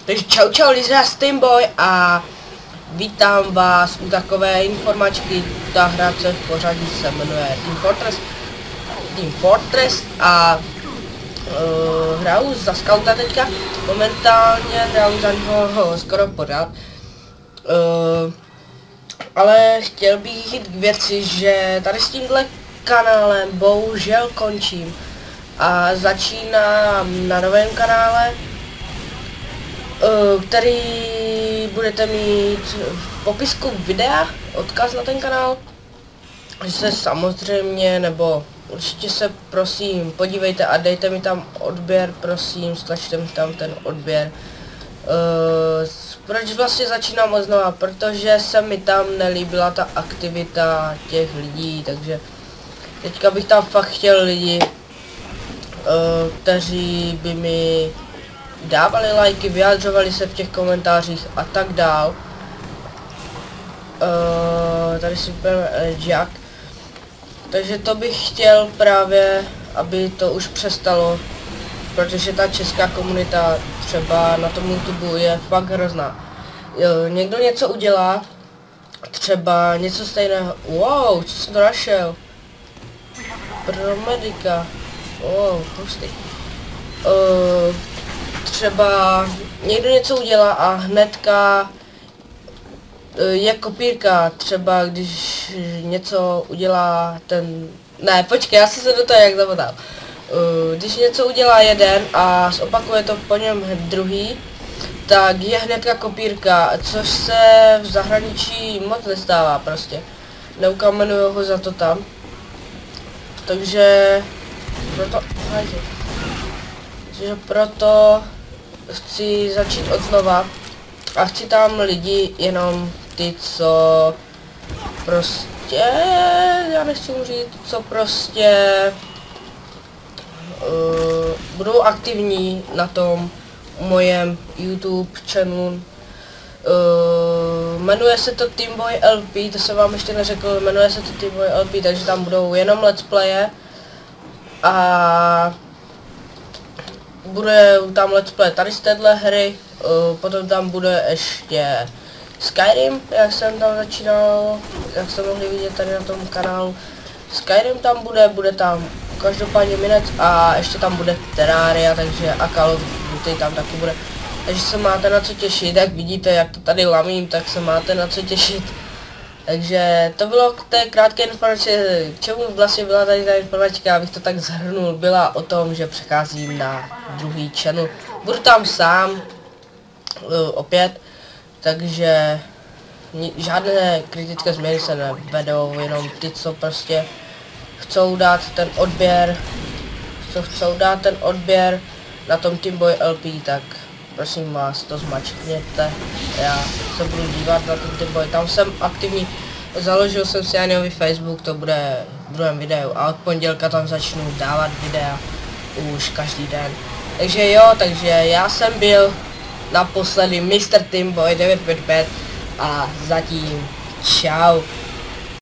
Takže čau lidi, já jsem Boy a vítám vás u takové informačky. Ta hra, co v pořadí, se jmenuje Team Fortress a hraju za skauta teďka. Momentálně hraju za něho skoro pořád. Ale chtěl bych jít k věci, že tady s tímhle kanálem bohužel končím a začínám na novém kanále, který budete mít v popisku videa, odkaz na ten kanál. Že se samozřejmě, nebo určitě se prosím podívejte a dejte mi tam odběr, prosím, stlačte mi tam ten odběr. Proč vlastně začínám odznova? Protože se mi tam nelíbila ta aktivita těch lidí, takže teďka bych tam fakt chtěl lidi, kteří by mi dávali lajky, vyjadřovali se v těch komentářích a tak dál. Tady si vypadá Jack. Takže to bych chtěl právě, aby to už přestalo, protože ta česká komunita třeba na tom YouTube je fakt hrozná. Někdo něco udělá, třeba něco stejného. Wow, co jsem to našel? Pro medika. Wow, hustý. Třeba někdo něco udělá a hnedka je kopírka, třeba když něco udělá ten... Ne, počkej, já jsem se do toho jak zavodal. Když něco udělá jeden a zopakuje to po něm druhý, tak je hnedka kopírka, což se v zahraničí moc nestává prostě. Neukamenuju ho za to tam. Takže proto chci začít od znova a chci tam lidi jenom ty, co prostě, já nechci říct, co prostě budou aktivní na tom mojem YouTube channelu. Jmenuje se to Team Boy LP, to jsem vám ještě neřekl, jmenuje se to Team Boy LP, takže tam budou jenom let's playe a bude tam let's play tady z téhle hry, potom tam bude ještě Skyrim, jak jsem tam začínal, jak jste mohli vidět tady na tom kanálu. Skyrim tam bude tam každopádně Minec a ještě tam bude Terraria, takže a Call of Duty tam taky bude. Takže se máte na co těšit, jak vidíte, jak to tady lamím, tak se máte na co těšit. Takže to bylo k té krátké informaci, k čemu vlastně byla tady ta informačka, abych to tak zhrnul, byla o tom, že přecházím na druhý channel. Budu tam sám, opět, takže žádné kritické změny se nevedou, jenom ty, co prostě chcou dát ten odběr, na tom Team Boy LP, tak prosím vás, to zmačkněte, já se budu dívat na ten Team Boy, tam jsem aktivní, založil jsem si ani nový Facebook, to bude v druhém videu a od pondělka tam začnu dávat videa už každý den. Takže jo, takže já jsem byl naposledy Mr. Team Boy 955 a zatím čau.